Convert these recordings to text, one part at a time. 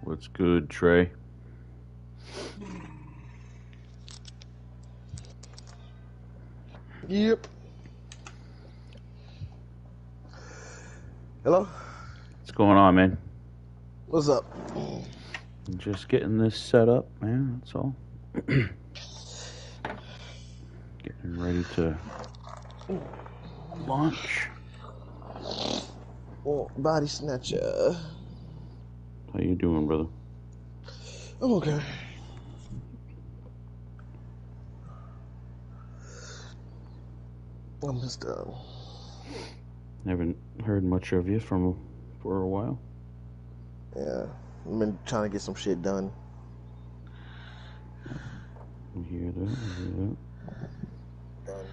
What's good, Trey? Yep. Hello? What's going on, man? What's up? Just getting this set up, man, that's all. Getting ready to launch. Oh, body snatcher. How you doing, brother? I'm okay. I'm just Haven't heard much of you for a while. yeah. I've been trying to get some shit done. I hear that. Done.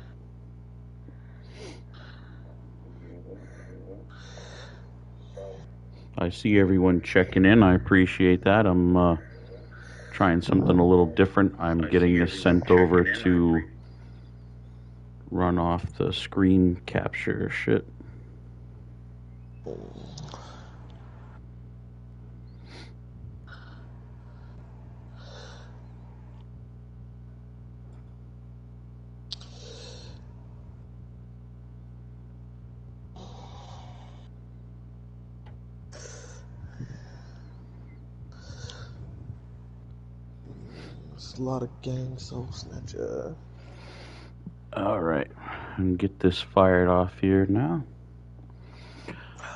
I see everyone checking in. I appreciate that. I'm trying something a little different. I'm getting this sent over to run off the screen capture shit. It's a lot of gang soul snatcher. All right, and get this fired off here now.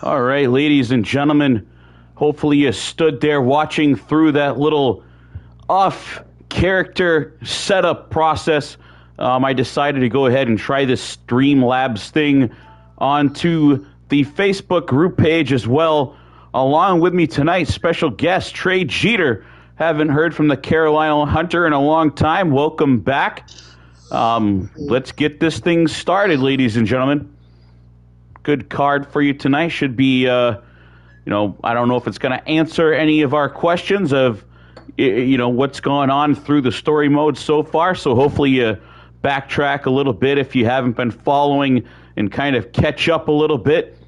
All right, ladies and gentlemen, hopefully you stood there watching through that little off-character setup process. I decided to go ahead and try this Streamlabs thing onto the Facebook group page as well. Along with me tonight, special guest Tre Jeter. Haven't heard from the Carolina Hunter in a long time. Welcome back. Let's get this thing started, ladies and gentlemen. Good card for you tonight. Should be, I don't know if it's going to answer any of our questions of, what's going on through the story mode so far. So hopefully you backtrack a little bit if you haven't been following and kind of catch up a little bit.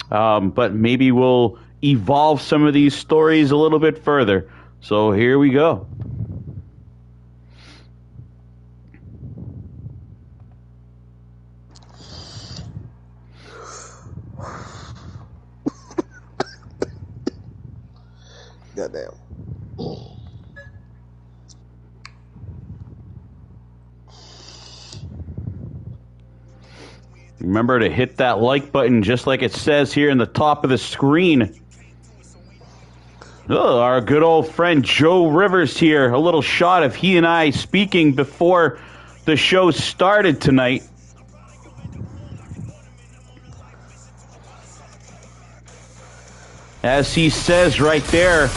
But maybe we'll evolve some of these stories a little bit further. So here we go. Goddamn. Remember to hit that like button just like it says here in the top of the screen. Oh, our good old friend Joe Rivers here. A little shot of he and I speaking before the show started tonight. As he says right there,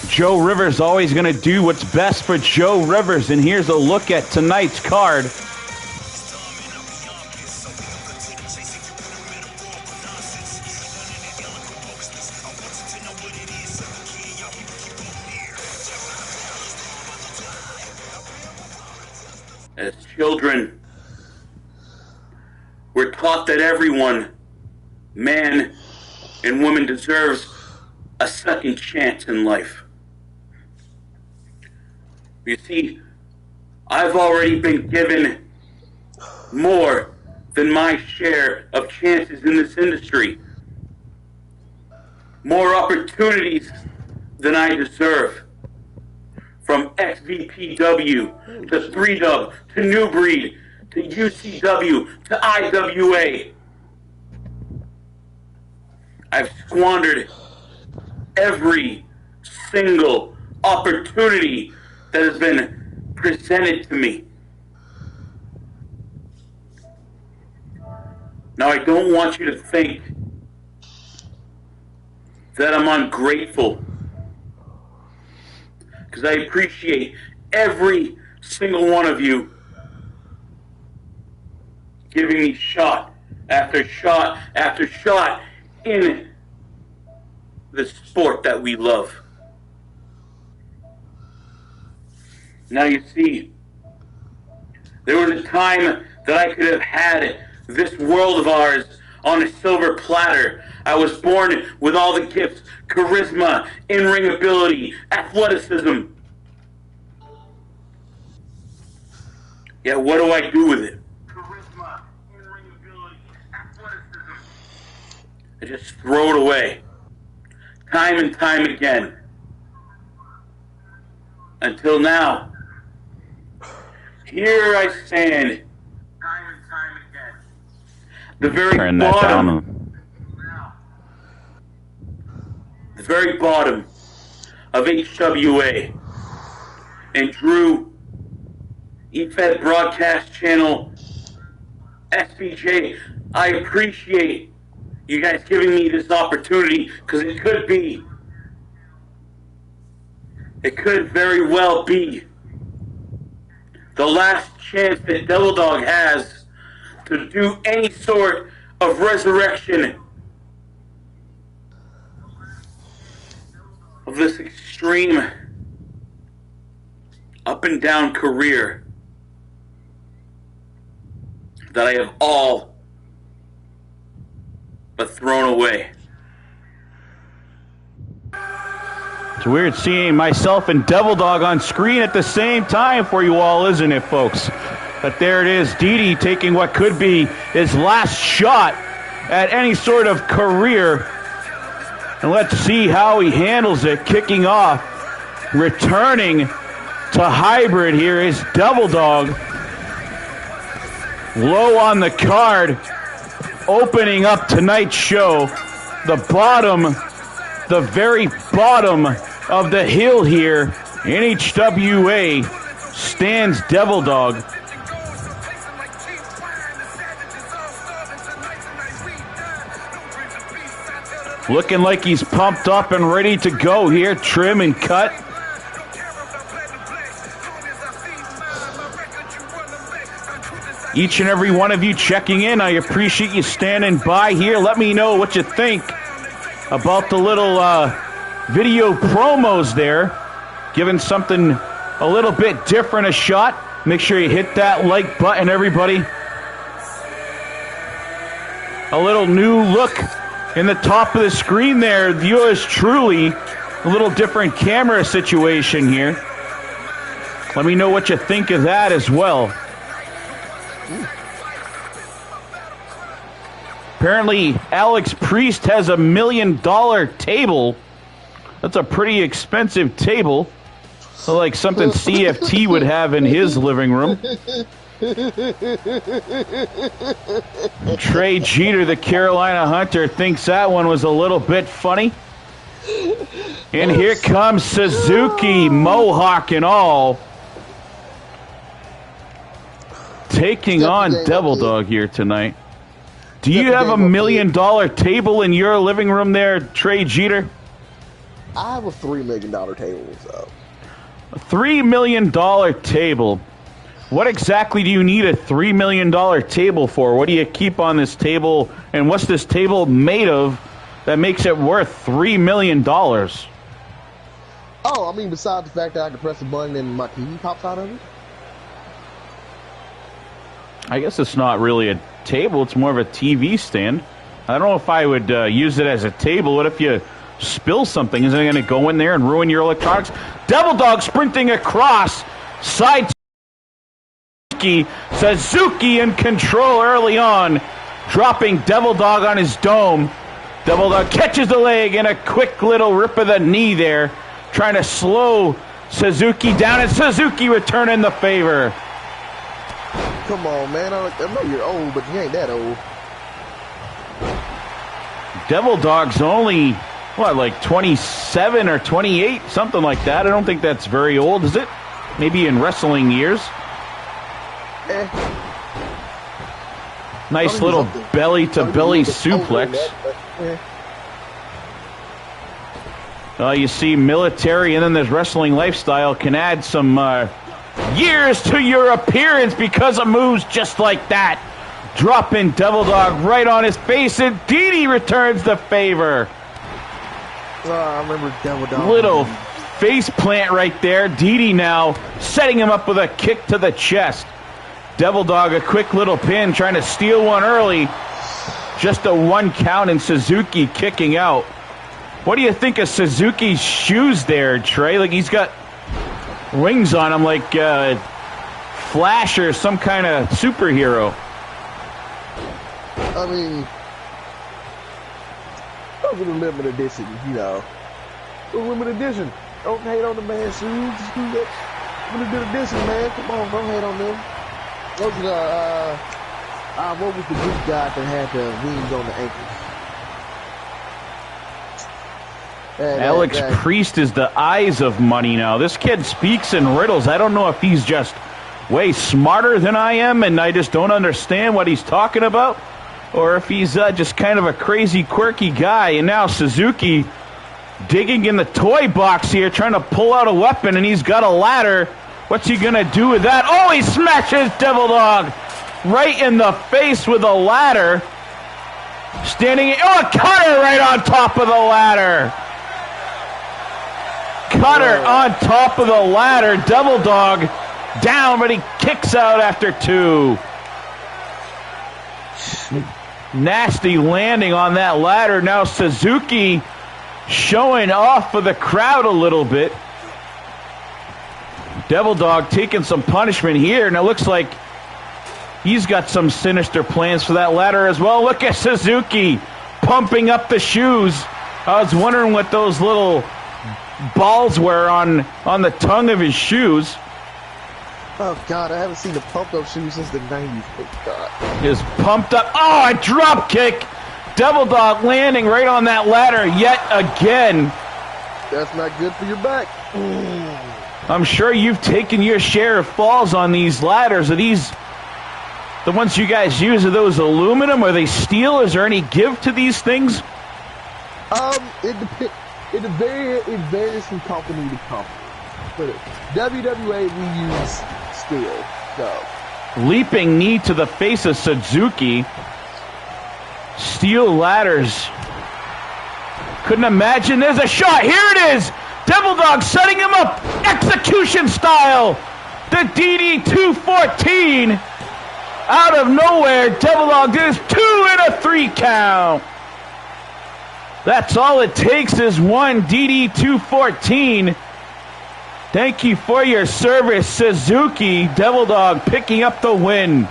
Joe Rivers always going to do what's best for Joe Rivers. And here's a look at tonight's card. As children, we're taught that everyone, man and woman, deserves a second chance in life. You see, I've already been given more than my share of chances in this industry. More opportunities than I deserve. From XVPW to 3Dub to New Breed to UCW to IWA. I've squandered every single opportunity that has been presented to me. Now, I don't want you to think that I'm ungrateful, because I appreciate every single one of you giving me shot after shot after shot in the sport that we love. Now you see, there was a time that I could have had this world of ours on a silver platter. I was born with all the gifts, charisma, in-ring ability, athleticism. Yeah, what do I do with it? Charisma, in-ring ability, athleticism. I just throw it away. Time and time again. Until now. Here I stand. Time and time again. The very Turn that bottom. down. The very bottom of HWA. And Drew, EFED Broadcast Channel, SBJ, I appreciate you guys giving me this opportunity, because it could very well be the last chance that Devil Dog has to do any sort of resurrection of this extreme up and down career that I have all but thrown away. It's weird seeing myself and Devil Dog on screen at the same time for you all, isn't it, folks? But there it is, Didi taking what could be his last shot at any sort of career. And let's see how he handles it, kicking off. Returning to hybrid here is Devil Dog. Low on the card, opening up tonight's show. The very bottom of the hill here in HWA stands Devil Dog. Looking like he's pumped up and ready to go here, trim and cut. Each and every one of you checking in, I appreciate you standing by here. Let me know what you think about the little video promos there. Giving something a little bit different a shot. Make sure you hit that like button, everybody. A little new look in the top of the screen there. Yours truly, a little different camera situation here. Let me know what you think of that as well. Apparently, Alex Priest has $1 million table. That's a pretty expensive table. Like something CFT would have in his living room. Tre Jeter, the Carolina Hunter, thinks that one was a little bit funny. And here comes Suzuki, Mohawk and all, taking on Devil Dog here tonight. Do you have $1 million table in your living room there, Tre Jeter? I have a $3 million table, so. A $3 million table. What exactly do you need a $3 million table for? What do you keep on this table, and what's this table made of that makes it worth $3 million? Oh, I mean, besides the fact that I can press a button and my TV pops out of it? I guess it's not really a table, it's more of a TV stand. I don't know if I would use it as a table. What if you spill something? Isn't it going to go in there and ruin your electronics? Devil Dog sprinting across, side Suzuki in control early on, dropping Devil Dog on his dome. Devil Dog catches the leg and a quick little rip of the knee there, trying to slow Suzuki down, and Suzuki returning the favor. Come on, man. I know you're old, but you ain't that old. Devil Dog's only, what, like 27 or 28? Something like that. I don't think that's very old, is it? Maybe in wrestling years. Nice little belly-to-belly suplex. You see military and then there's wrestling lifestyle can add some years to your appearance because of moves just like that. Dropping Devil Dog right on his face, and Didi returns the favor. I remember Devil Dog. Little face plant right there. Didi now setting him up with a kick to the chest. Devil Dog, a quick little pin, trying to steal one early. Just a 1 count and Suzuki kicking out. What do you think of Suzuki's shoes there, Trey? Like he's got wings on him like Flash or some kind of superhero. I mean, those are the limited edition, you know. The limited edition. Don't hate on the man's shoes. Just do that limited edition, man. Come on, don't hate on them. Those are the, what was the Greek guy that had the wings on the ankles? Alex Priest is the eyes of money now. This kid speaks in riddles. I don't know if he's just way smarter than I am and I just don't understand what he's talking about, or if he's just kind of a crazy, quirky guy. And now Suzuki digging in the toy box here, trying to pull out a weapon, and he's got a ladder. What's he going to do with that? Oh, he smashes Devil Dog right in the face with a ladder. Standing, oh, a cutter right on top of the ladder. Cutter on top of the ladder. Devil Dog down, but he kicks out after 2. Nasty landing on that ladder. Now Suzuki showing off for the crowd a little bit. Devil Dog taking some punishment here, and it looks like he's got some sinister plans for that ladder as well. Look at Suzuki pumping up the shoes. I was wondering what those little balls were on the tongue of his shoes. Oh, God, I haven't seen the pumped-up shoes since the 90s. Oh, God. Is pumped up. Oh, a drop kick. Devil Dog landing right on that ladder yet again. That's not good for your back. I'm sure you've taken your share of falls on these ladders. Are these the ones you guys use? Are those aluminum? Are they steel? Is there any give to these things? It depends. It varies from company to company. But WWA, we use steel. So leaping knee to the face of Suzuki. Steel ladders. Couldn't imagine. There's a shot. Here it is. Devil Dog setting him up. Execution style. The DD 214. Out of nowhere, Devil Dog does 2 and a 3 count. That's all it takes is 1 DD 214. Thank you for your service, Suzuki. Devil Dog picking up the win.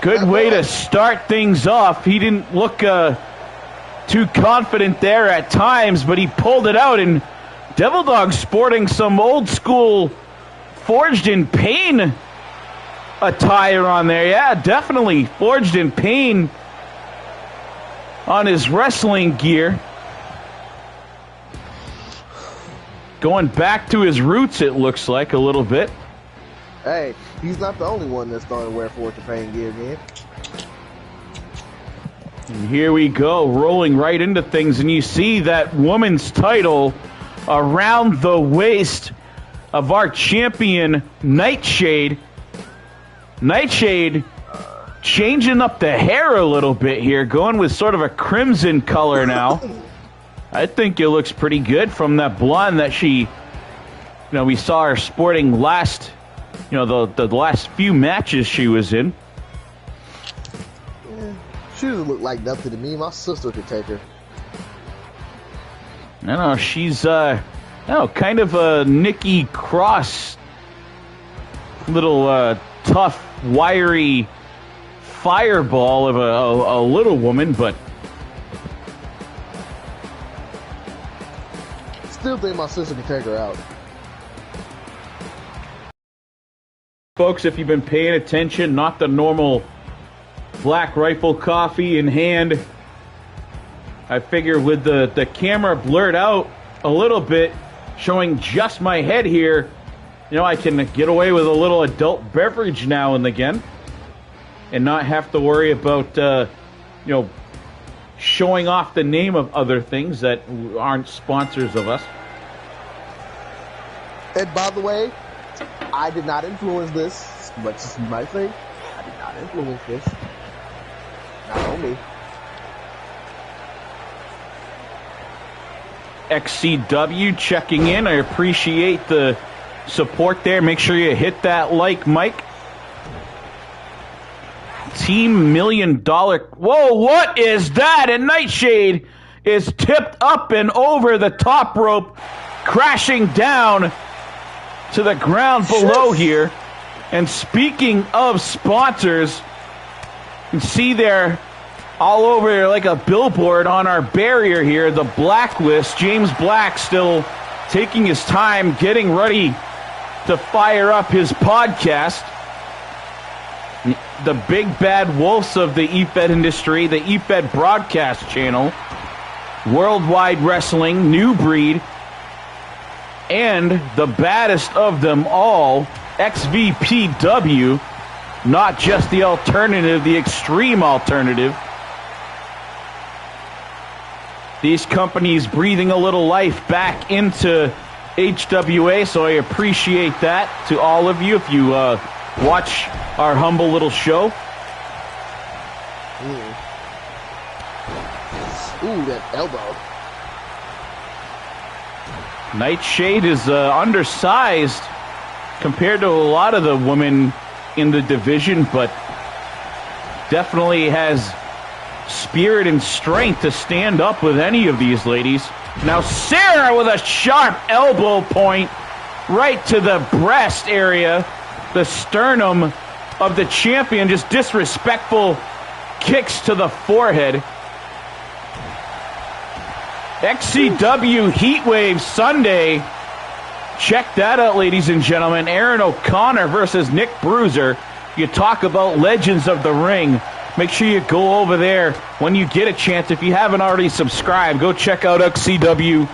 Good way to start things off. He didn't look too confident there at times, but he pulled it out. And Devil Dog sporting some old school Forged in Pain attire on there. Yeah, definitely Forged in Pain on his wrestling gear. Going back to his roots, it looks like, a little bit. Hey, he's not the only one that's starting to wear Forged in Pain gear again. And here we go, rolling right into things, and you see that woman's title around the waist of our champion, Nightshade. Nightshade changing up the hair a little bit here, going with sort of a crimson color now. I think it looks pretty good from that blonde that she, we saw her sporting last, the last few matches she was in. She doesn't look like nothing to me. My sister could take her. I know, she's, kind of a Nikki Cross, little tough, wiry fireball of a little woman, but still think my sister could take her out. Folks, if you've been paying attention, not the normal Black Rifle coffee in hand. I figure with the camera blurred out a little bit, showing just my head here, I can get away with a little adult beverage now and again and not have to worry about, showing off the name of other things that aren't sponsors of us. And by the way, I did not influence this, as much as you might think. I did not influence this. Not on me. XCW checking in. I appreciate the support there. Make sure you hit that like, Mike. Team $1 million. Whoa, what is that? And Nightshade is tipped up and over the top rope, crashing down to the ground below here. And speaking of sponsors, you can see there all over there like a billboard on our barrier here, the Blacklist. James Black still taking his time, getting ready to fire up his podcast. The big bad wolves of the EFED industry, the EFED broadcast channel, Worldwide Wrestling, New Breed, and the baddest of them all, XVPW, not just the alternative, the extreme alternative. These companies breathing a little life back into HWA, so I appreciate that to all of you if you watch our humble little show. Ooh, that elbow. Nightshade is undersized compared to a lot of the women in the division, but definitely has spirit and strength to stand up with any of these ladies. Now Sarah with a sharp elbow point right to the breast area, the sternum of the champion, just disrespectful kicks to the forehead. XCW Heatwave Sunday. Check that out, ladies and gentlemen. Aaron O'Connor versus Nick Bruiser. You talk about legends of the ring. Make sure you go over there when you get a chance. If you haven't already subscribed, go check out XCW.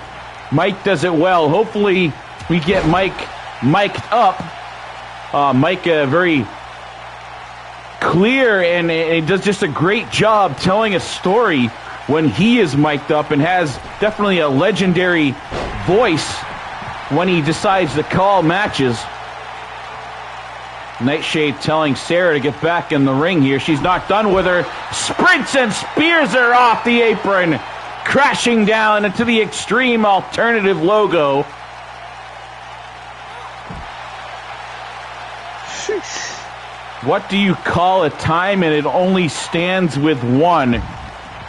Mike does it well. Hopefully we get Mike mic'd up. Mike very clear and he does just a great job telling a story when he is mic'd up, and has definitely a legendary voice when he decides to call matches. Nightshade telling Sarah to get back in the ring here. She's not done with her. Sprints and spears her off the apron, crashing down into the Extreme Alternative logo. What do you call a time and it only stands with one?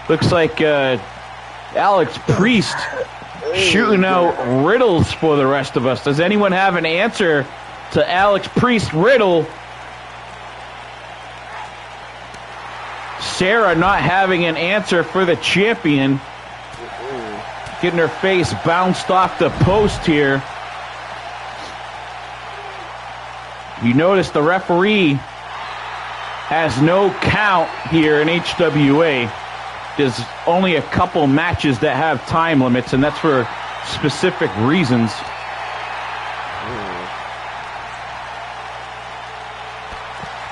Looks like Alex Priest shooting out riddles for the rest of us. Does anyone have an answer to Alex Priest's riddle? Sarah not having an answer for the champion. Getting her face bounced off the post here. You notice the referee has no count here in HWA. There's only a couple matches that have time limits, and that's for specific reasons.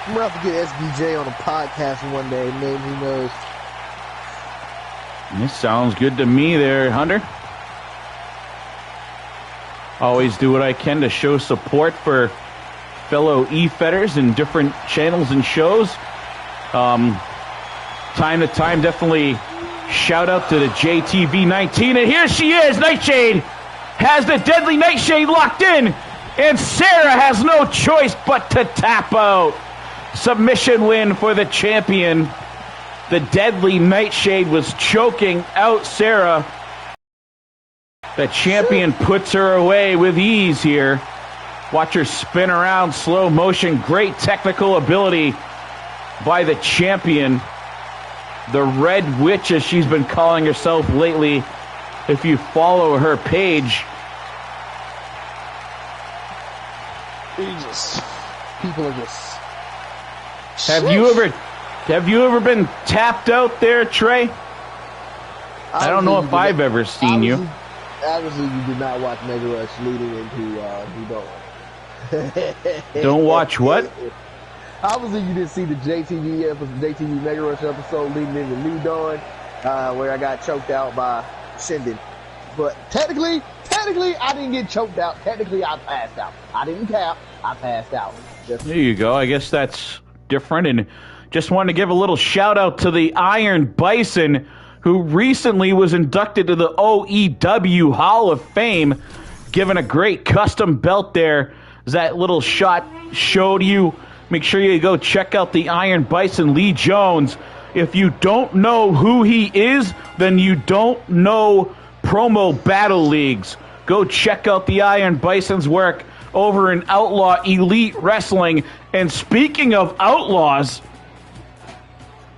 I'm going to have to get SBJ on a podcast one day, maybe, who knows. This sounds good to me there, Hunter. Always do what I can to show support for fellow E-Fetters in different channels and shows. Time to time, definitely shout out to the JTV19. And here she is, Nightshade has the deadly Nightshade locked in. And Sarah has no choice but to tap out. Submission win for the champion. The deadly Nightshade was choking out Sarah. The champion puts her away with ease here. Watch her spin around, slow motion. Great technical ability by the champion. The Red Witch, as she's been calling herself lately, if you follow her page. Jesus. People are just... Have you ever been tapped out there, Trey? I don't know if I've ever seen you. Obviously, you did not watch Mega Rush leading into New Dawn. Don't watch what? Obviously, you didn't see the JTV Mega Rush episode leading into New Dawn, where I got choked out by Shinden. But technically, I didn't get choked out. Technically, I passed out. I didn't cap. I passed out. There you go. I guess that's different. And just wanted to give a little shout out to the Iron Bison, who recently was inducted to the OEW Hall of Fame, given a great custom belt there. That little shot showed you Make sure you go check out the Iron Bison, Lee Jones. If you don't know who he is, then you don't know promo battle leagues. Go check out the Iron Bison's work over in Outlaw Elite Wrestling. And speaking of outlaws,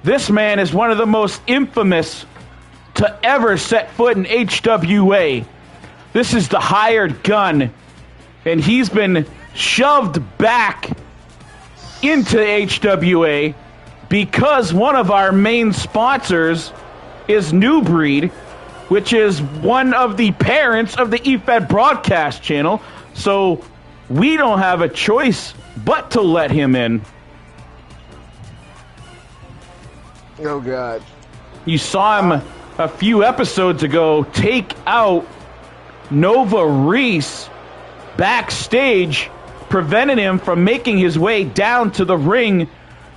this man is one of the most infamous to ever set foot in HWA. This is the Hired Gun, and he's been shoved back into HWA because one of our main sponsors is New Breed, which is one of the parents of the EFED broadcast channel. So we don't have a choice but to let him in. Oh, God. You saw him a few episodes ago take out Nova Reese backstage, prevented him from making his way down to the ring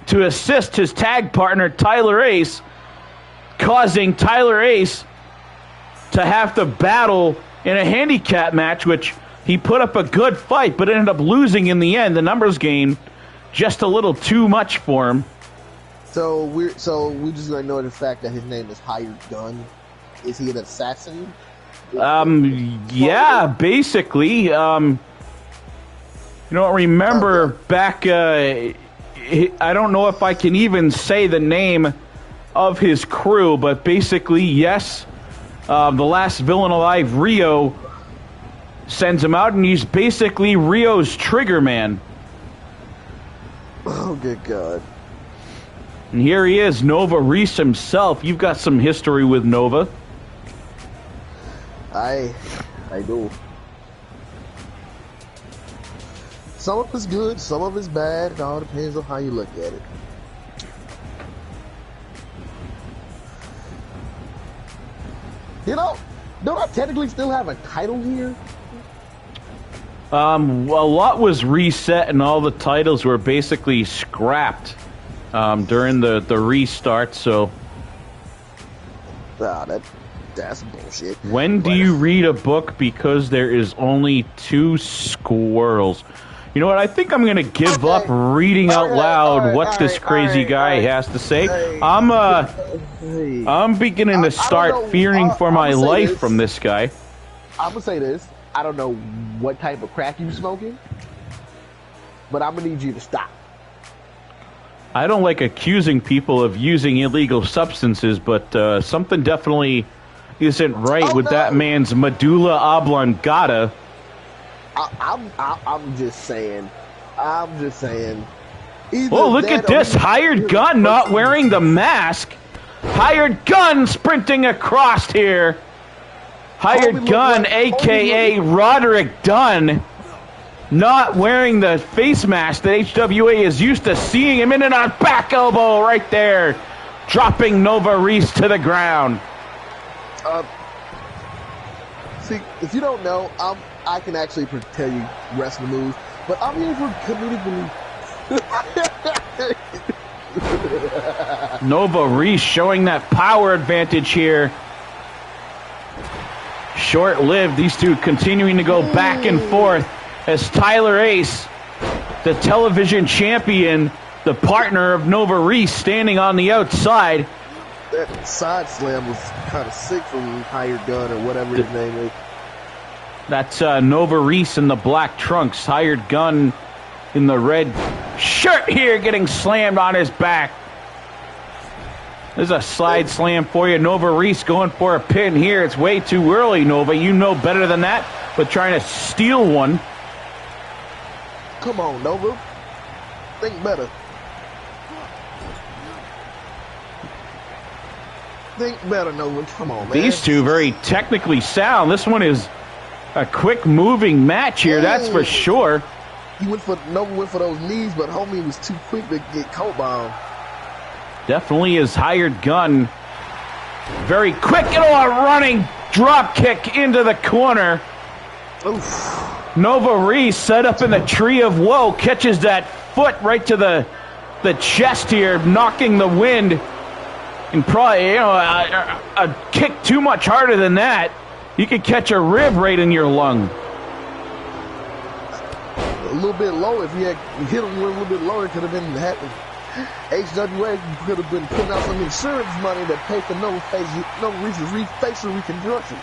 to assist his tag partner, Tyler Ace, causing Tyler Ace to have to battle in a handicap match, which he put up a good fight, but ended up losing in the end. The numbers game just a little too much for him. So we're just gonna know the fact that his name is Hired Gun. Is he an assassin? Yeah, basically. You don't remember back. I don't know if I can even say the name of his crew, but basically, yes. The last villain alive, Rio, sends him out, and he's basically Rio's trigger man. Oh, good God. And here he is, Nova Reese himself. You've got some history with Nova. I do. Some of it's good, some of it's bad. It all depends on how you look at it. You know, don't I technically still have a title here? Well, a lot was reset, and all the titles were basically scrapped during the restart. So, that's bullshit. When do you read a book because there is only 2 squirrels? You know what? I think I'm going to give up reading out loud what this crazy guy has to say. I'm beginning to start fearing for my life from this guy. I'm going to say this. I don't know what type of crack you smoking, but I'm going to need you to stop. I don't like accusing people of using illegal substances, but something definitely isn't right with that man's medulla oblongata. I'm just saying. Oh, look at this. Hired Gun not wearing the mask. Hired Gun sprinting across here. Hired Gun, a.k.a. Roderick Dunn, not wearing the face mask that HWA is used to seeing him in, and a back elbow right there, dropping Nova Reese to the ground. See, if you don't know, I can actually tell you wrestling moves, but I'm here for comedic relief. Nova Reese showing that power advantage here. Short-lived, these two continuing to go back and forth as Tyler Ace, the television champion, the partner of Nova Reese, standing on the outside. That side slam was kind of sick from Hired Gun or whatever his name is. That's Nova Reese in the black trunks. Hired Gun in the red shirt here, getting slammed on his back. There's a slide slam for you. Nova Reese going for a pin here. It's way too early, Nova. You know better than that, but trying to steal one. Come on, Nova. Think better. Think better, Nova. Come on, man. These two very technically sound. This one is a quick moving match here, that's for sure. Nova went for those knees, but homie was too quick to get coat bound. Definitely is Hired Gun. Very quick, and a running drop kick into the corner. Oof. Nova Reese set up in the tree of woe, catches that foot right to the chest here, knocking the wind. And probably, a kick too much harder than that, you could catch a rib right in your lung. little bit low. If he had hit him a little bit lower, it could have been happening. HWA could have been putting out some insurance money that paid for no facial reconstruction.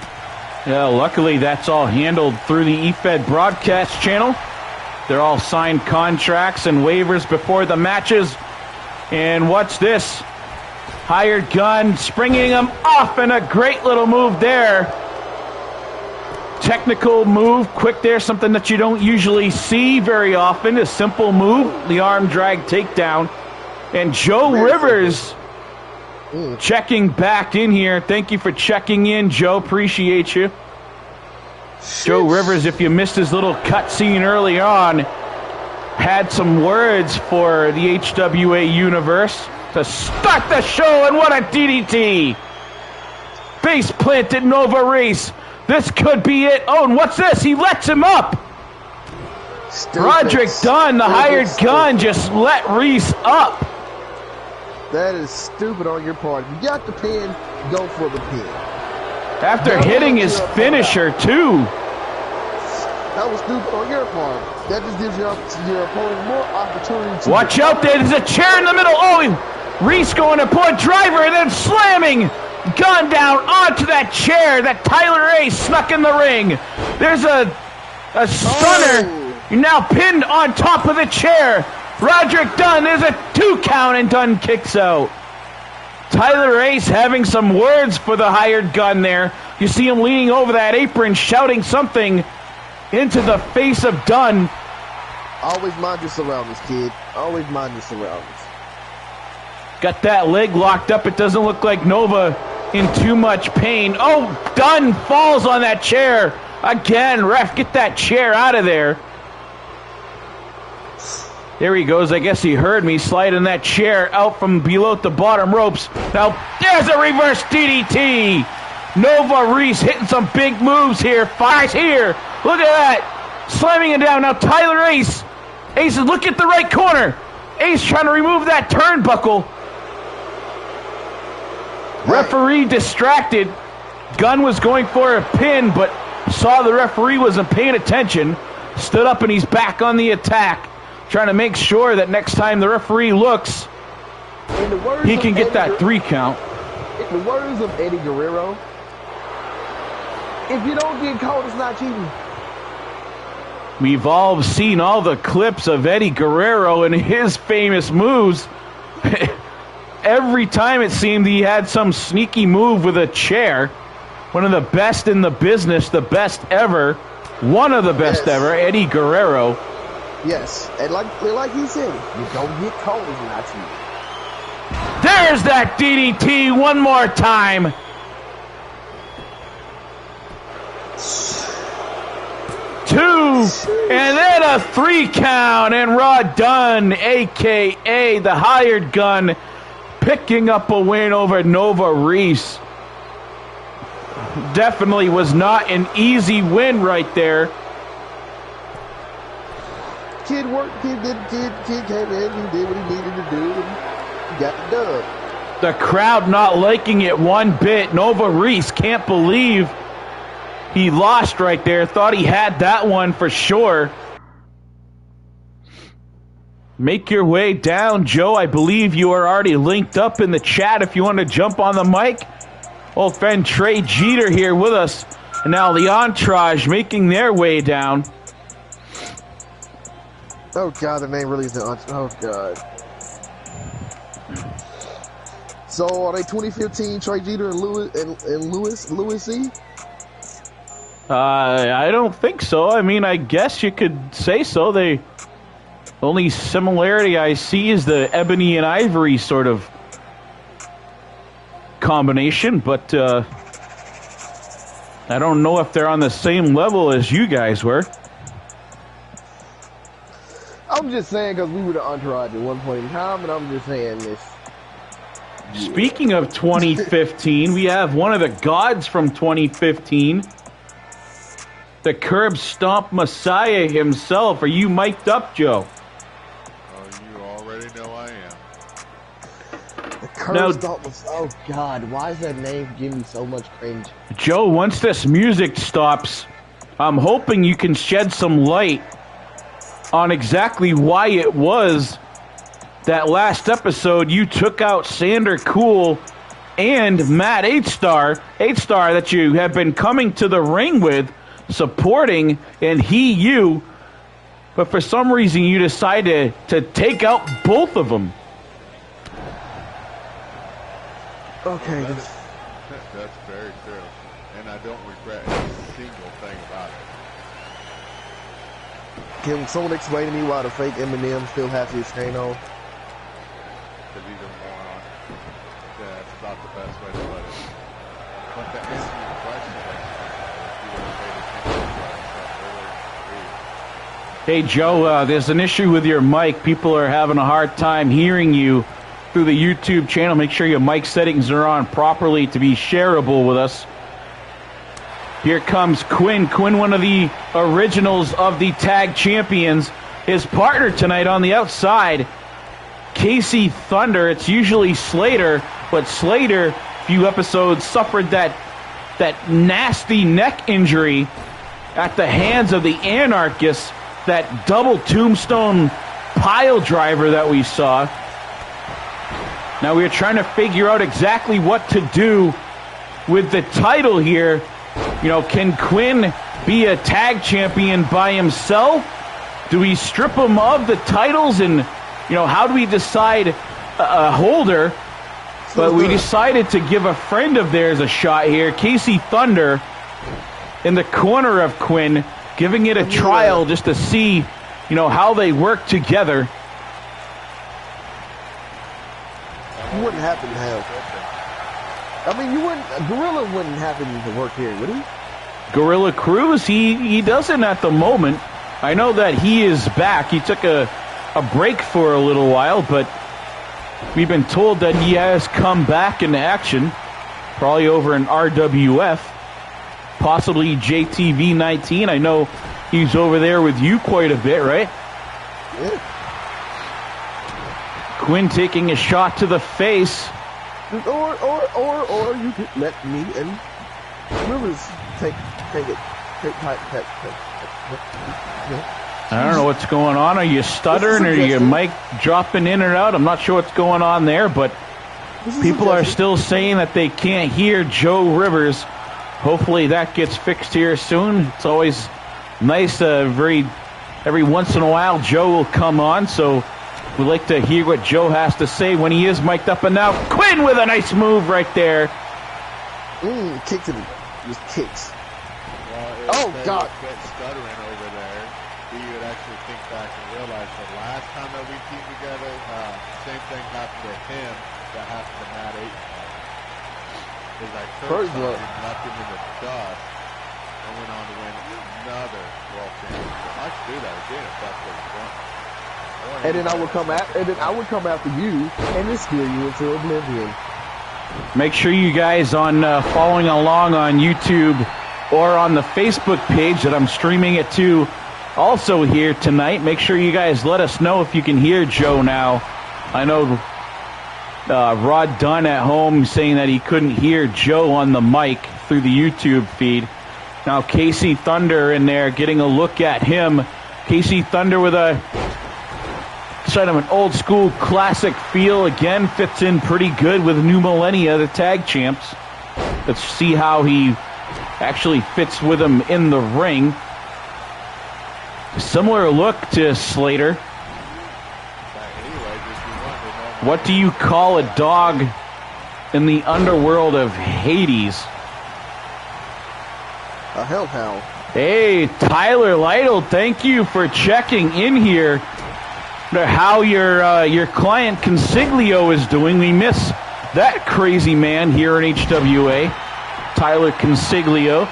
Yeah, luckily that's all handled through the EFED broadcast channel. They're all signed contracts and waivers before the matches. And what's this? Hired gun, springing him off, and a great little move there. Technical move, quick there, something that you don't usually see very often. A simple move, the arm drag takedown. And Joe Rivers checking back in here. Thank you for checking in, Joe. Appreciate you. Joe Rivers, if you missed his little cutscene early on, had some words for the HWA universe to start the show, and what a DDT! Base planted Nova Reese. This could be it. Oh, and what's this? He lets him up. Roderick Dunn, the hired gun, just let Reese up. That is stupid on your part. You got the pin, go for the pin. After hitting his finisher, too. That was stupid on your part. That just gives your opponent more opportunity to... Watch out, there's a chair in the middle. Oh, Reese going to pull a driver and then slamming gun down onto that chair that Tyler Ace snuck in the ring. There's a stunner. You're now pinned on top of the chair. Roderick Dunn, there's a 2 count, and Dunn kicks out. Tyler Ace having some words for the hired gun there. You see him leaning over that apron, shouting something into the face of Dunn. Always mind your surroundings, kid. Always mind your surroundings. Got that leg locked up. It doesn't look like Nova in too much pain. Oh, Dunn falls on that chair. Again, ref, get that chair out of there. There he goes. I guess he heard me sliding that chair out from below the bottom ropes. Now, there's a reverse DDT. Nova Reese hitting some big moves here. Fires here. Look at that. Slamming it down. Now, Tyler Ace. Ace, look at the right corner. Ace trying to remove that turnbuckle. Referee distracted. Gunn was going for a pin, but saw the referee wasn't paying attention. Stood up and he's back on the attack. Trying to make sure that next time the referee looks, he can get that 3 count. In the words of Eddie Guerrero, if you don't get caught, it's not cheating. We've all seen all the clips of Eddie Guerrero and his famous moves. Every time it seemed he had some sneaky move with a chair. One of the best in the business, the best ever. One of the best ever, Eddie Guerrero. Yes, and like he said, you don't get caught, it's not cheating. There's that DDT one more time. Two, and then a 3 count, and Rod Dunn, a.k.a. the hired gun, picking up a win over Nova Reese. Definitely was not an easy win right there. Kid worked, kid came in, he did what he needed to do, and he got the dub. The crowd not liking it one bit. Nova Reese can't believe he lost right there. Thought he had that one for sure. Make your way down, Joe. I believe you are already linked up in the chat if you want to jump on the mic. Old friend Tre Jeter here with us. And now the Entourage making their way down. Oh, God, the name really is the... Oh, God. So, are they 2015 Tre Jeter and Louis C? I don't think so. I mean, I guess you could say so. The only similarity I see is the ebony and ivory sort of combination, but I don't know if they're on the same level as you guys were. I'm just saying because we were the Entourage at one point in time, and I'm just saying this. Yeah. Speaking of 2015, we have one of the gods from 2015. The Curb Stomp Messiah himself. Are you mic'd up, Joe? Oh, you already know I am. The Curb Stomp Messiah. Oh, God. Why is that name giving me so much cringe? Joe, once this music stops, I'm hoping you can shed some light on exactly why it was that last episode you took out Sander Cool and Matt EighthStarr that you have been coming to the ring with, supporting, and you. But for some reason you decided to take out both of them. Okay. That's very true. And I don't regret a single thing about it. Can someone explain to me why the fake Eminem still has his chain on? Because he's a moron. Yeah, that's about the best way to put it. But to answer your question, if you would have paid attention to what I said earlier, Hey, Joe, there's an issue with your mic. People are having a hard time hearing you through the YouTube channel. Make sure your mic settings are on properly to be shareable with us. Here comes Quinn. Quinn, one of the originals of the tag champions. His partner tonight on the outside, Casey Thunder. It's usually Slater, but Slater, a few episodes, suffered that nasty neck injury at the hands of the Anarchists, that double tombstone pile driver that we saw. Now we are trying to figure out exactly what to do with the title here. You know, can Quinn be a tag champion by himself? Do we strip him of the titles? And, you know, how do we decide a holder? But we decided to give a friend of theirs a shot here, Casey Thunder, in the corner of Quinn, giving it a trial just to see, you know, how they work together. You wouldn't happen to have. I mean, Gorilla wouldn't happen to work here, would he? Gorilla Cruz, he doesn't at the moment. I know that he is back. He took a break for a little while, but we've been told that he has come back into action, probably over in RWF, possibly JTV 19. I know he's over there with you quite a bit, right? Yeah. Quinn taking a shot to the face. Or you could let me and Rivers take it. I don't know what's going on. Are you stuttering or your mic dropping in or out? I'm not sure what's going on there, but people are still saying that they can't hear Joe Rivers. Hopefully that gets fixed here soon. It's always nice. Every once in a while, Joe will come on, so we'd like to hear what Joe has to say when he is mic'd up. And now Quinn with a nice move right there. Kicks him. Just kicks. Well, God. Quit stuttering over there. We would actually think back and realize the last time that we teamed together, same thing happened to him that happened to Matt EighthStarr. Is I cursed him, left him in the dust, and went on to win another world championship. I should do that again if that's what he's doing. And then I would come after you and then steal you into oblivion. Make sure you guys on following along on YouTube or on the Facebook page that I'm streaming it to also here tonight. Make sure you guys let us know if you can hear Joe now. I know Rod Dunn at home saying that he couldn't hear Joe on the mic through the YouTube feed. Now Casey Thunder in there getting a look at him. Casey Thunder with a kind of an old school classic feel. Again, fits in pretty good with New Millennia, the tag champs. Let's see how he actually fits with them in the ring. Similar look to Slater. What do you call a dog in the underworld of Hades? A hellhound. Hey, Tyler Lytle, thank you for checking in here. How your client Consiglio is doing. We miss that crazy man here in HWA, Tyler Consiglio.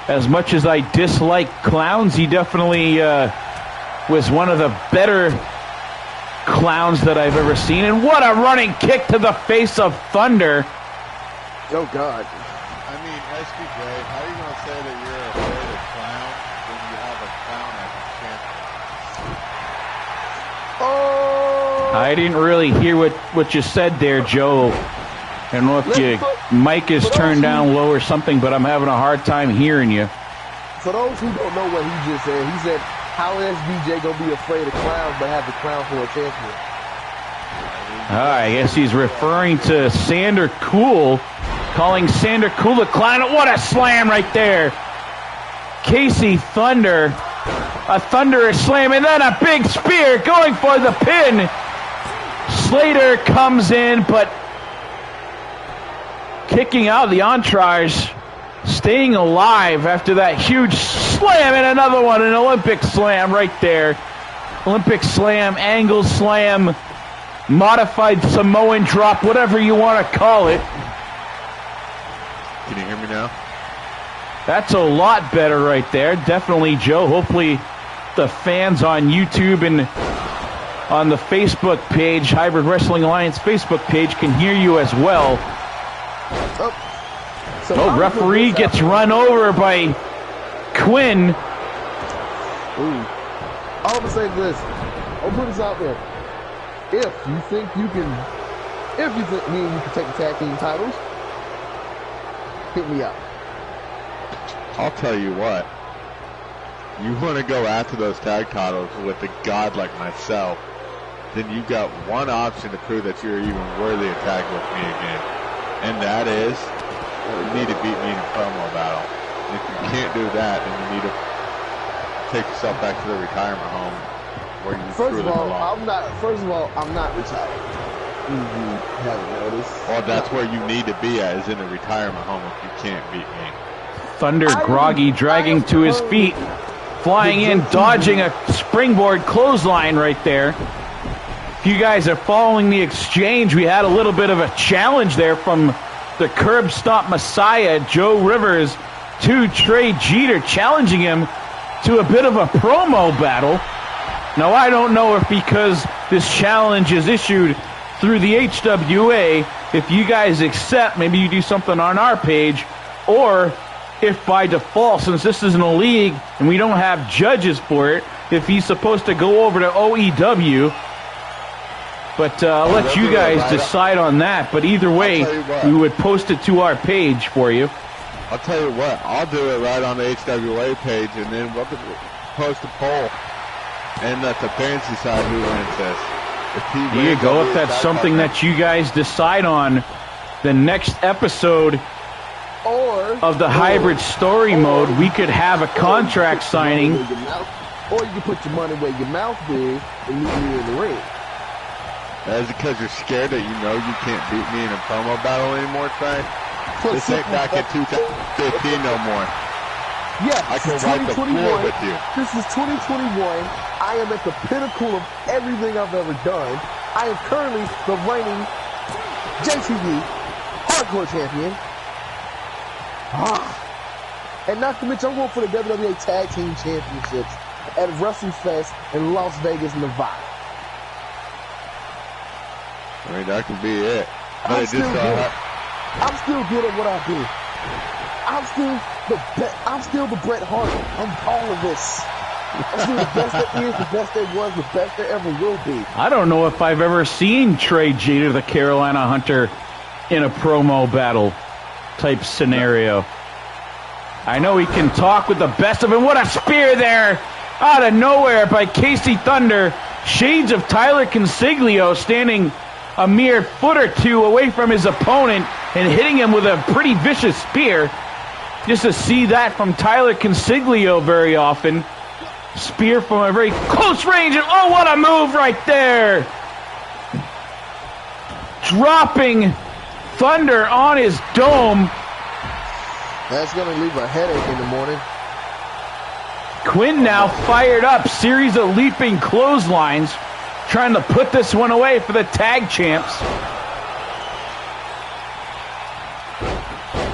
As much as I dislike clowns, he definitely was one of the better clowns that I've ever seen. And what a running kick to the face of Thunder. Oh, God. I mean, SPJ, how are you going to say that you're afraid of clowns when you have a clown as a champion? Oh! I didn't really hear what you said there, Joe. I don't know if your mic is turned down low or something, but I'm having a hard time hearing you. For those who don't know what he just said, he said How is BJ going to be afraid of clowns but have the crown for a champion? I guess he's referring to Sander Cool, calling Sander Cool a clown. What a slam right there. Casey Thunder, a thunderous slam, and then a big spear going for the pin. Slater comes in, but kicking out the entourage, staying alive after that huge slam, and another one, an Olympic slam right there. Olympic slam, angle slam, modified Samoan drop, whatever you want to call it. Can you hear me now? That's a lot better right there. Definitely, Joe. Hopefully the fans on YouTube and on the Facebook page, Hybrid Wrestling Alliance Facebook page, can hear you as well. Referee gets run over by Quinn. Ooh. All I'm going to say is this. I'll put this out there. If you think me and you can take the tag team titles, hit me up. I'll tell you what. You want to go after those tag titles with a god like myself, then you've got one option to prove that you're even worthy of tag with me again. And that is, you need to beat me in a promo battle. And if you can't do that, then you need to take yourself back to the retirement home where you truly belong. I'm not retired. You haven't noticed. Well, that's where you need to be at, is in the retirement home if you can't beat me. Thunder groggy, dragging to his feet, flying in, dodging a springboard clothesline right there. If you guys are following the exchange, we had a little bit of a challenge there from the curb stomp messiah, Joe Rivers, to Tre Jeter, challenging him to a bit of a promo battle. Now, I don't know if because this challenge is issued through the HWA, if you guys accept, maybe you do something on our page, or if by default, since this isn't a league and we don't have judges for it, if he's supposed to go over to OEW. But I'll let you guys decide on that. But either way, we would post it to our page for you. I'll tell you what, I'll do it right on the HWA page, and then we'll post a poll. And let the fancy side who wins this. There you go. If that's something that you guys decide on, the next episode of the hybrid story mode, we could have a contract signing. Or you can put your money where your mouth is and meet me in the ring. That's because you're scared that you know you can't beat me in a promo battle anymore, Trey? This ain't back in 2015 no more. Yeah, I can wipe the floor with you. This is 2021. I am at the pinnacle of everything I've ever done. I am currently the reigning JTV Hardcore Champion. And not to mention, I'm going for the WWE Tag Team Championships at WrestleFest in Las Vegas, Nevada. I mean, that could be it. But I'm still good at what I do. I'm still the Bret Hart. I'm all of this. I'm still the best that is, the best that was, the best that ever will be. I don't know if I've ever seen Tre Jeter, the Carolina Hunter, in a promo battle type scenario. I know he can talk with the best of them. What a spear there out of nowhere by Casey Thunder. Shades of Tyler Consiglio standing a mere foot or two away from his opponent and hitting him with a pretty vicious spear. Just to see that from Tyler Consiglio very often. Spear from a very close range, and oh, what a move right there! Dropping Thunder on his dome. That's going to leave a headache in the morning. Quinn now fired up, series of leaping clotheslines, trying to put this one away for the tag champs.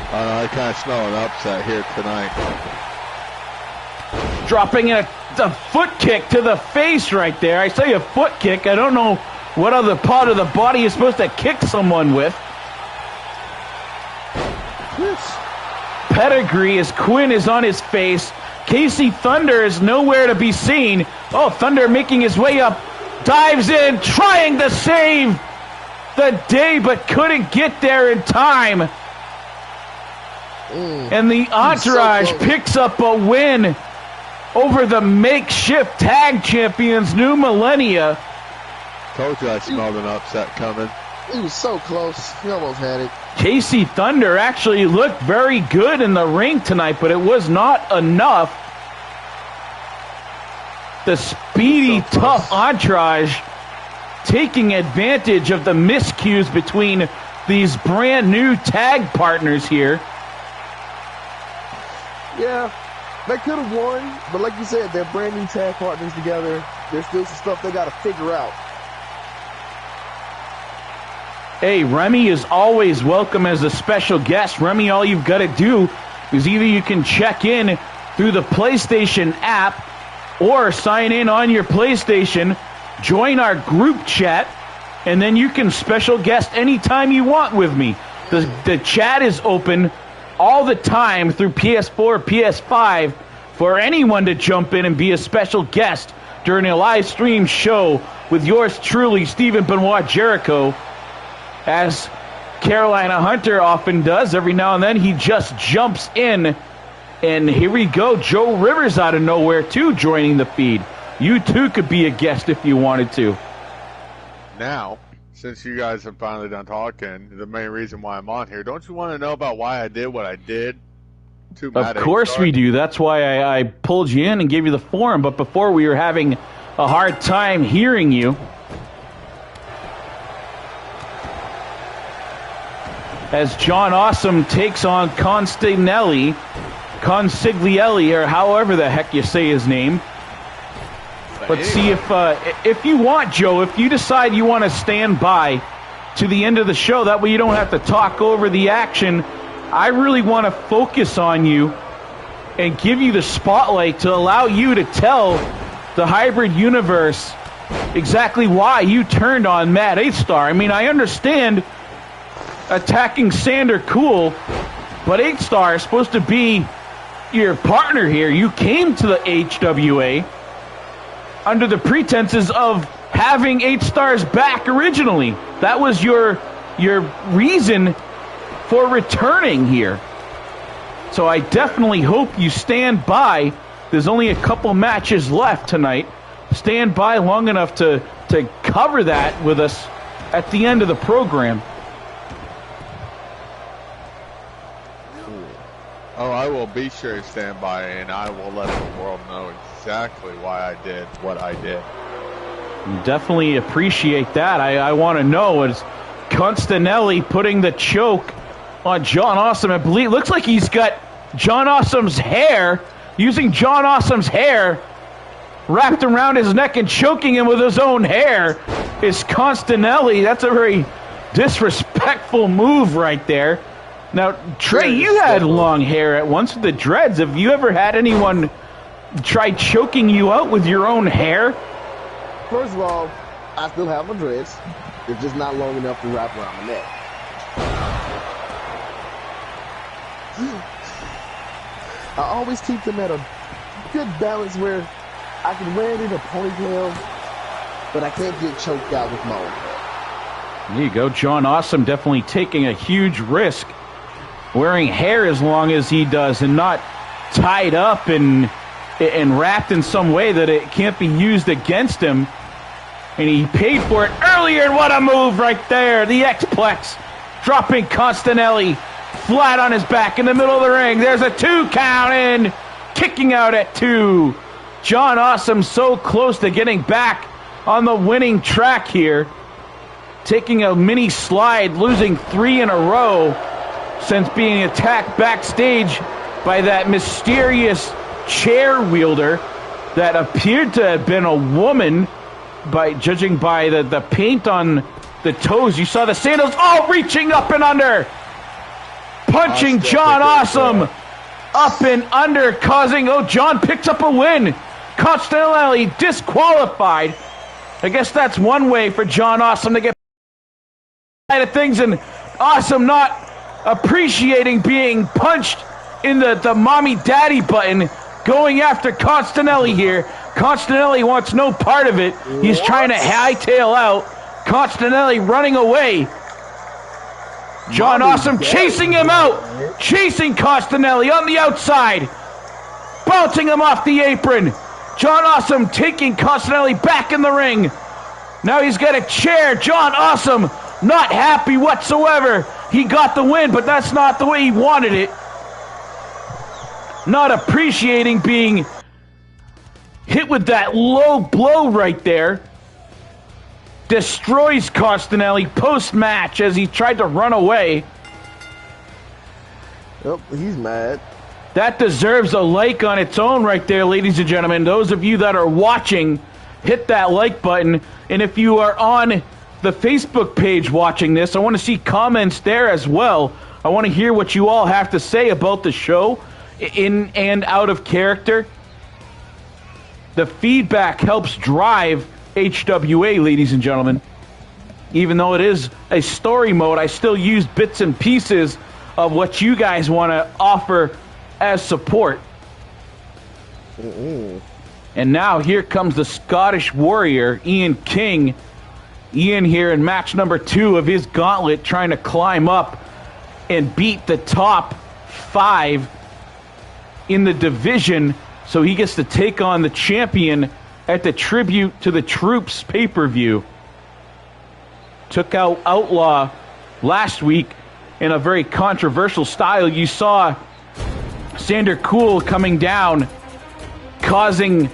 I kind of smell an upset here tonight. Dropping a foot kick to the face right there. I say a foot kick. I don't know what other part of the body you're supposed to kick someone with. Pedigree as Quinn is on his face. Casey Thunder is nowhere to be seen. Oh, Thunder making his way up. Dives in, trying to save the day, but couldn't get there in time. And the entourage picks up a win over the makeshift tag champions, New Millennia. Told you I smelled an upset coming. He was so close. He almost had it. Casey Thunder actually looked very good in the ring tonight, but it was not enough. The speedy, tough entourage taking advantage of the miscues between these brand new tag partners here. Yeah, they could have won, but like you said, they're brand new tag partners together. There's still some stuff they got to figure out. Hey, Remy is always welcome as a special guest. Remy, all you've got to do is either you can check in through the PlayStation app or sign in on your PlayStation, join our group chat, and then you can special guest anytime you want with me. The chat is open all the time through PS4, PS5 for anyone to jump in and be a special guest during a live stream show with yours truly, Stephen Benoit Jericho. As Carolina Hunter often does, every now and then he just jumps in. And here we go, Joe Rivers out of nowhere too, joining the feed. You too could be a guest if you wanted to. Now, since you guys have finally done talking, the main reason why I'm on here, don't you want to know about why I did what I did? Of course we do. That's why I pulled you in and gave you the forum. But before, we were having a hard time hearing you. As John Awesome takes on Consiglielli, or however the heck you say his name. Let's see if you want, Joe, if you decide you want to stand by to the end of the show, that way you don't have to talk over the action. I really want to focus on you and give you the spotlight to allow you to tell the hybrid universe exactly why you turned on Matt EighthStarr. I mean, I understand attacking Sander Cool, but EighthStarr is supposed to be your partner here. You came to the HWA under the pretenses of having EighthStarr's back originally. That was your reason for returning here. So I definitely hope you stand by. There's only a couple matches left tonight. Stand by long enough to cover that with us at the end of the program. Oh, I will be sure to stand by, and I will let the world know exactly why I did what I did. Definitely appreciate that. I want to know, is Constanelli putting the choke on John Awesome? I believe, looks like he's got John Awesome's hair, using John Awesome's hair wrapped around his neck and choking him with his own hair is Constanelli. That's a very disrespectful move right there. Now, Trey, you had long hair at once with the dreads. Have you ever had anyone try choking you out with your own hair? First of all, I still have my dreads. They're just not long enough to wrap around my neck. I always keep them at a good balance where I can wear it in a ponytail, but I can't get choked out with my own hair. There you go. John Awesome definitely taking a huge risk wearing hair as long as he does and not tied up and wrapped in some way that it can't be used against him. And he paid for it earlier, and what a move right there. The X-Plex dropping Constanelli flat on his back in the middle of the ring. There's a 2 count in, kicking out at 2. John Awesome so close to getting back on the winning track here. Taking a mini slide, losing 3 in a row since being attacked backstage by that mysterious chair wielder that appeared to have been a woman, by judging by the paint on the toes. You saw the sandals, reaching up and under, punching John Awesome up and under, causing, John picks up a win. Constantly disqualified. I guess that's one way for John Awesome to get side of things, and Awesome not appreciating being punched in the mommy daddy button, going after Constanelli here. Constanelli wants no part of it. He's trying to hightail out. Constanelli running away. John Awesome chasing him out. Chasing Constanelli on the outside. bouncing him off the apron. John Awesome taking Costanelli back in the ring. Now he's got a chair. John Awesome not happy whatsoever. He got the win, but that's not the way he wanted it. Not appreciating being hit with that low blow right there. Destroys Costanelli post-match as he tried to run away. Yep, he's mad. That deserves a like on its own right there, ladies and gentlemen. Those of you that are watching, hit that like button. And if you are on the Facebook page watching this, I want to see comments there as well. I want to hear what you all have to say about the show, in and out of character. The feedback helps drive HWA, ladies and gentlemen. Even though it is a story mode, I still use bits and pieces of what you guys want to offer as support. And now here comes the Scottish Warrior, Ian King. Ian here in match number 2 of his gauntlet, trying to climb up and beat the top 5 in the division, so he gets to take on the champion at the Tribute to the Troops pay-per-view. Took out Outlaw last week in a very controversial style. You saw Sander Cool coming down, causing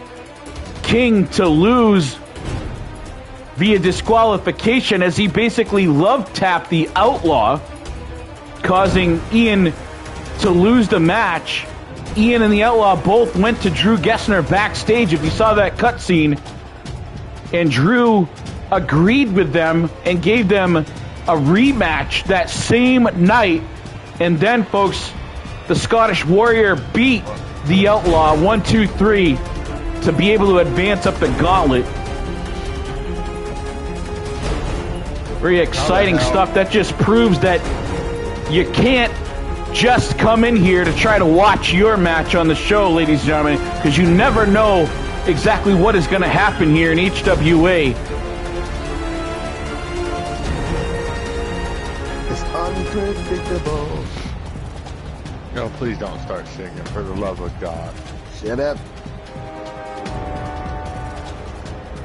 King to lose via disqualification as he basically love-tapped the Outlaw, causing Ian to lose the match. Ian and the Outlaw both went to Drew Gessner backstage, if you saw that cutscene, and Drew agreed with them and gave them a rematch that same night. And then, folks, the Scottish Warrior beat the Outlaw 1-2-3 to be able to advance up the gauntlet. Very exciting stuff. That just proves that you can't just come in here to try to watch your match on the show, ladies and gentlemen, because you never know exactly what is going to happen here in HWA. It's unpredictable. No, please don't start singing, for the love of God. Shut up.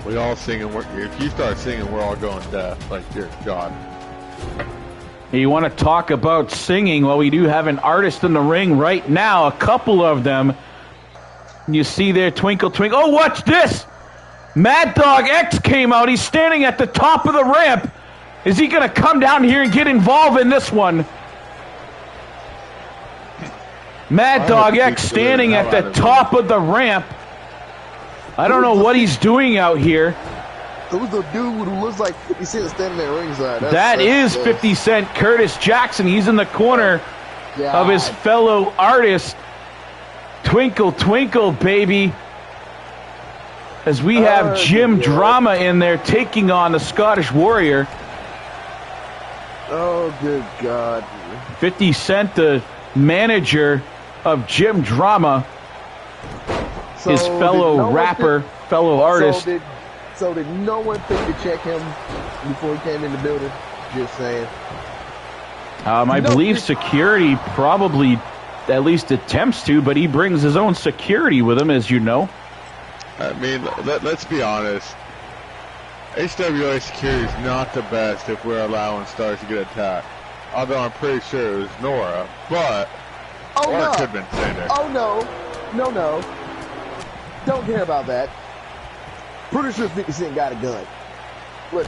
We all sing, and if you start singing, we're all going deaf. Like, dear God. Hey, you want to talk about singing? Well, we do have an artist in the ring right now, a couple of them. You see there, Twinkle Twinkle. Oh, watch this! Mad Dog X came out. He's standing at the top of the ramp. Is he going to come down here and get involved in this one? Mad Dog X standing at the top of the ramp. I don't know what he's doing out here. Who's the dude who looks like 50 Cent standing there ringside? That is 50 Cent, Curtis Jackson. He's in the corner of his fellow artist. Twinkle, twinkle, baby. As we have Jim Drama in there taking on the Scottish Warrior. Oh, good God. 50 Cent, the manager of Jim Drama, his fellow rapper, fellow artist. So did no one think to check him before he came in the building? Just saying. I believe security probably at least attempts to, but he brings his own security with him, as you know. I mean, let's be honest. HWA security is not the best if we're allowing stars to get attacked. Although I'm pretty sure it was Nora, but it could have been Sander. Oh, no. Don't care about that. Pretty sure 50 Cent got a gun. Look.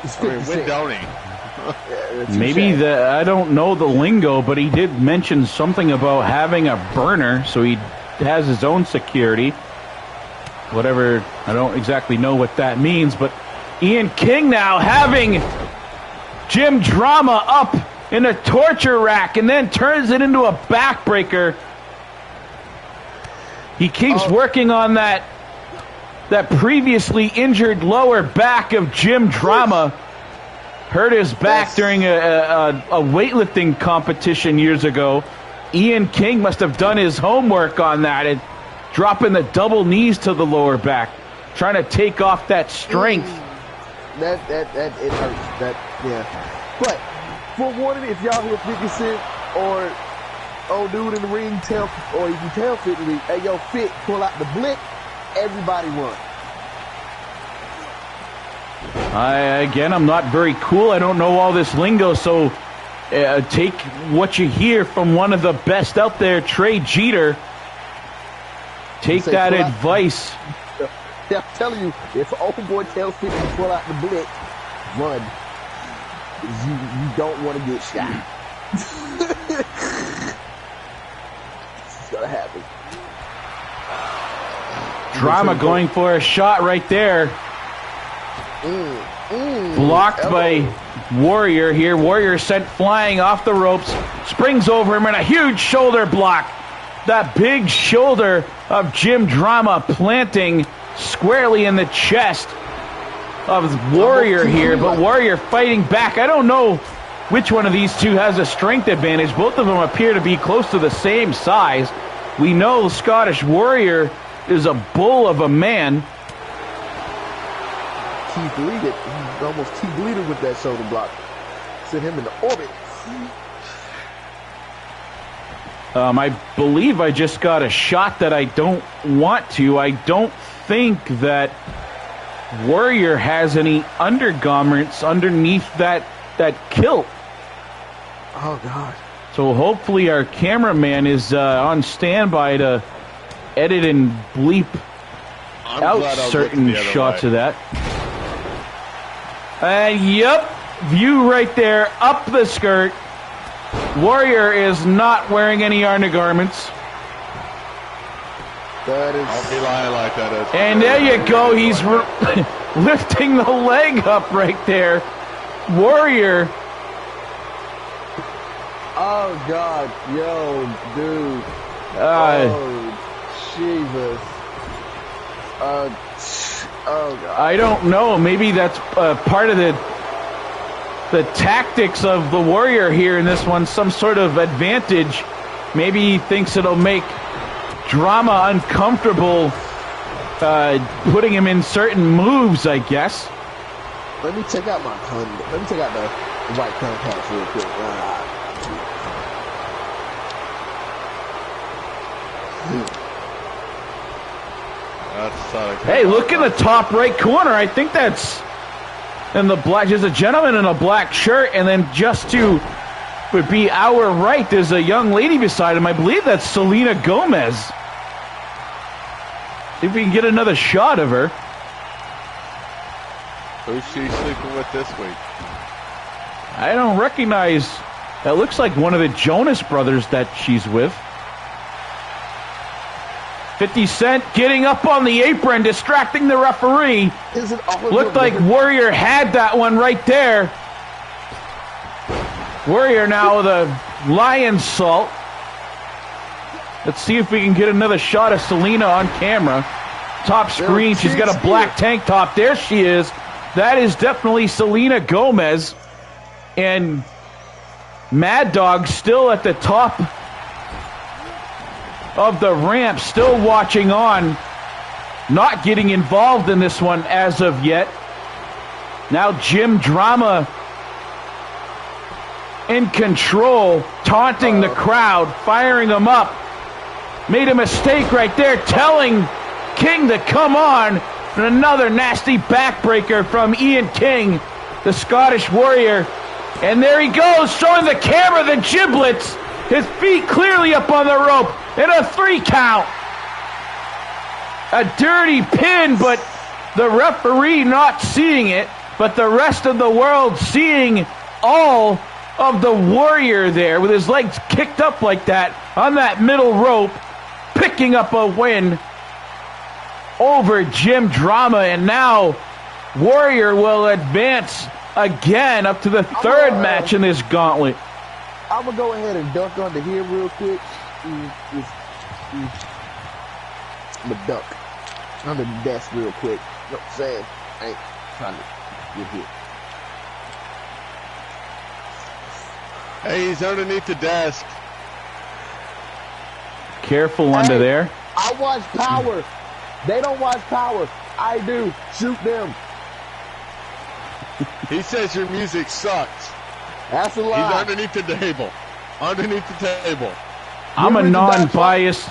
It's 50 Cent. When don't he? Maybe I don't know the lingo, but he did mention something about having a burner, so he has his own security. Whatever, I don't exactly know what that means, but Ian King now having Jim Drama up in a torture rack and then turns it into a backbreaker. He keeps working on that previously injured lower back of Jim Drama. Hurt his back during a weightlifting competition years ago. Ian King must have done his homework on that and dropping the double knees to the lower back, trying to take off that strength. That it hurts. But for one, if y'all hear 50 Cent or old dude in the ring or if you tell Fit in the ring, hey, yo, Fit, pull out the blick, everybody run. I'm not very cool. I don't know all this lingo, so take what you hear from one of the best out there, Tre Jeter. Take that advice. I'm telling you, if old boy tells people to pull out the blick, run. You don't want to get shot. It's gonna happen. Drama going for a shot right there. Blocked by Warrior here. Warrior sent flying off the ropes. Springs over him and a huge shoulder block. That big shoulder of Jim Drama planting squarely in the chest of Warrior here. But Warrior fighting back. I don't know which one of these two has a strength advantage. Both of them appear to be close to the same size. We know Scottish Warrior is a bull of a man. Keith Lee, almost Keith Lee with that shoulder block. Sent him into orbit. I believe I just got a shot that I don't want to. I don't think that Warrior has any undergarments underneath that kilt. Oh, God. So hopefully our cameraman is on standby to edit and bleep out certain shots of that. Yep, view right there, up the skirt. Warrior is not wearing any undergarments. That is... I'll be lying like that. And there you go, he's lifting the leg up right there. Warrior. Oh, God. Yo, dude. Jesus. Oh, God. I don't know. Maybe that's part of the tactics of the Warrior here in this one. Some sort of advantage. Maybe he thinks it'll make Drama uncomfortable, putting him in certain moves, I guess. Let me take out the white contacts real quick. Hey, look in the top right corner. I think that's in the black. There's a gentleman in a black shirt, and then just to would be our right, there's a young lady beside him. I believe that's Selena Gomez. See if we can get another shot of her. Who's she sleeping with this week? I don't recognize. That looks like one of the Jonas Brothers that she's with. 50 Cent getting up on the apron, distracting the referee. Looked like Warrior had that one right there. Warrior now with a lion salt. Let's see if we can get another shot of Selena on camera. Top screen, she's got a black tank top. There she is. That is definitely Selena Gomez. And Mad Dog still at the top of the ramp, still watching on, not getting involved in this one as of yet. Now Jim Drama in control, taunting the crowd, firing them up. Made a mistake right there, telling King to come on. And another nasty backbreaker from Ian King, the Scottish Warrior. And there he goes, showing the camera the giblets. His feet clearly up on the rope. And a 3 count. A dirty pin, but the referee not seeing it. But the rest of the world seeing all of the Warrior there with his legs kicked up like that on that middle rope. Picking up a win over Jim Drama. And now Warrior will advance again up to the third match in this gauntlet. I'm going to go ahead and dunk under here real quick. I'm going to dunk under the desk real quick. You know what I'm saying? I ain't trying to get hit. Hey, he's underneath the desk. Careful under there. I watch Power. They don't watch Power. I do. Shoot them. He says your music sucks. That's a lie. He's underneath the table. Underneath the table. I'm a non-biased.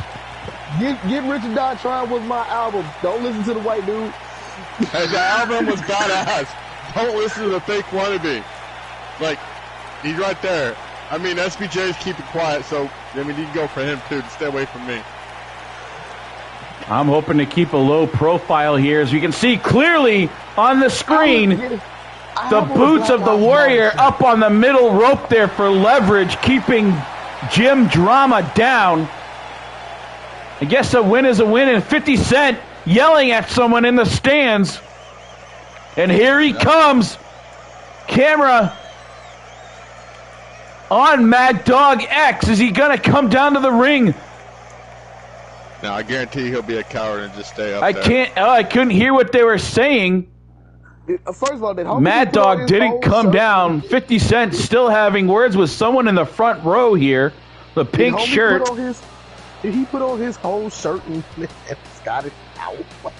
Get Richard Dye Trying was my album. Don't listen to the white dude. Hey, the album was badass. Don't listen to the fake wannabe. Like, he's right there. I mean, SBJ's keep it quiet, so, I mean, you can go for him, too, to stay away from me. I'm hoping to keep a low profile here. As you can see clearly on the screen, the boots of the Warrior up on the middle rope there for leverage, keeping Jim Drama down. I guess a win is a win, and 50 Cent yelling at someone in the stands. And here he comes. Camera on Mad Dog X. Is he going to come down to the ring? No, I guarantee he'll be a coward and just stay up there. I couldn't hear what they were saying. First of all, Mad Dog didn't come down. 50 Cent still having words with someone in the front row here. The pink shirt. Did he put on his whole shirt and Scottish out?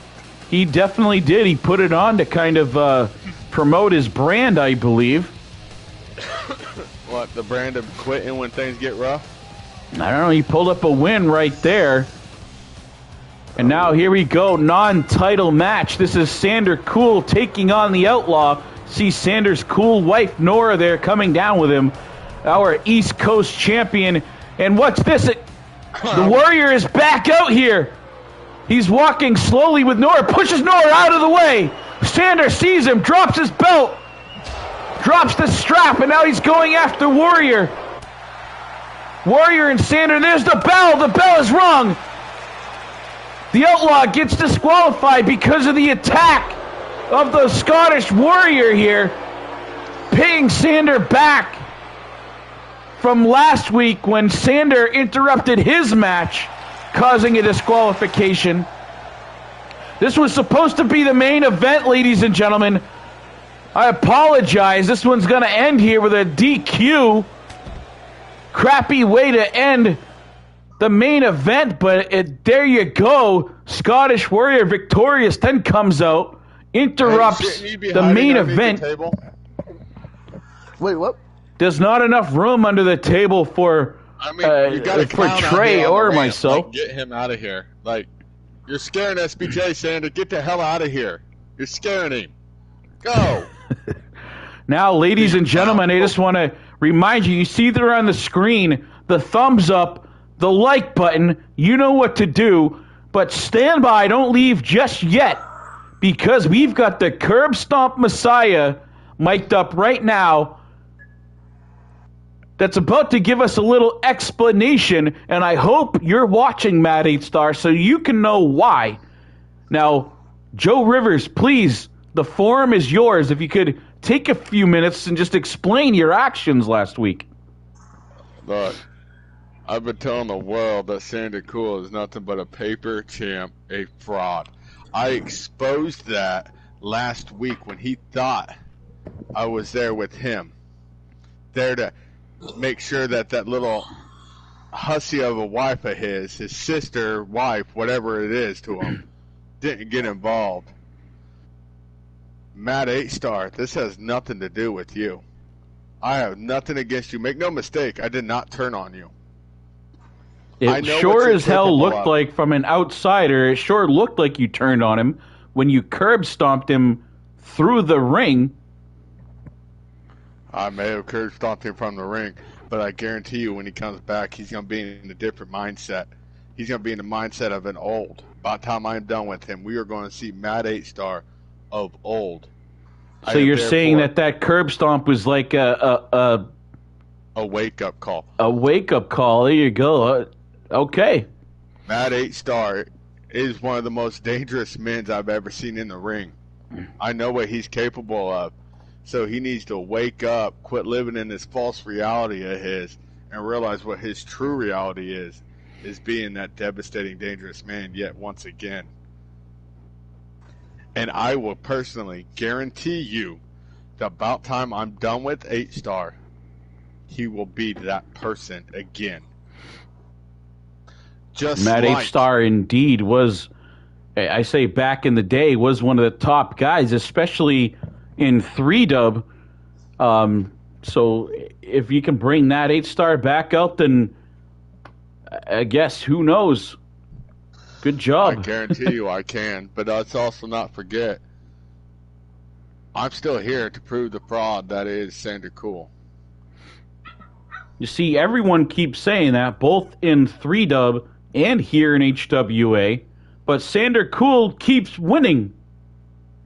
He definitely did. He put it on to kind of promote his brand, I believe. What, the brand of quitting when things get rough? I don't know. He pulled up a win right there. And now here we go, non-title match. This is Sander Cool taking on the Outlaw. See Sander's cool wife, Nora, there coming down with him. Our East Coast champion. And what's this? The Warrior is back out here. He's walking slowly with Nora, pushes Nora out of the way. Sander sees him, drops his belt, drops the strap, and now he's going after Warrior. Warrior and Sander, there's the bell. The bell is rung. The Outlaw gets disqualified because of the attack of the Scottish Warrior here, paying Sander back from last week when Sander interrupted his match, causing a disqualification. This was supposed to be the main event, ladies and gentlemen. I apologize. This one's going to end here with a DQ. Crappy way to end the main event, but there you go. Scottish Warrior victorious, then comes out, interrupts the main event. Wait, what? There's not enough room under the table for for Trey or myself. Like, get him out of here. Like, you're scaring SBJ, Sander. Get the hell out of here. You're scaring him. Go. Now, ladies and gentlemen, I just want to remind you, you see there on the screen, the thumbs up, the like button. You know what to do, but stand by. Don't leave just yet, because we've got the Curb Stomp Messiah mic'd up right now that's about to give us a little explanation, and I hope you're watching, Matt EighthStarr, so you can know why. Now, Joe Rivers, please, the forum is yours. If you could take a few minutes and just explain your actions last week. Look, I've been telling the world that Sander Cool is nothing but a paper champ, a fraud. I exposed that last week when he thought I was there with him, there to make sure that that little hussy of a wife of his sister, wife, whatever it is to him, didn't get involved. Matt EighthStarr, this has nothing to do with you. I have nothing against you. Make no mistake, I did not turn on you. It sure as hell looked like, from an outsider, it sure looked like you turned on him when you curb stomped him through the ring. I may have curb stomped him from the ring, but I guarantee you when he comes back, he's going to be in a different mindset. He's going to be in the mindset of an old. By the time I'm done with him, we are going to see Matt EighthStarr of old. So you're saying that curb stomp was like a wake-up call. A wake-up call. There you go. Okay. Matt EighthStarr is one of the most dangerous men I've ever seen in the ring. I know what he's capable of. So he needs to wake up, quit living in this false reality of his, and realize what his true reality is being that devastating, dangerous man yet once again. And I will personally guarantee you that about time I'm done with EighthStarr, he will be that person again. Just Matt EighthStarr indeed was, I say back in the day, was one of the top guys, especially in 3-dub. So if you can bring Matt EighthStarr back out, then I guess, who knows? Good I job. guarantee you I can, but let's also not forget, I'm still here to prove the fraud that is Sander Cool. You see, everyone keeps saying that, both in 3-dub and here in HWA, but Sander Cool keeps winning.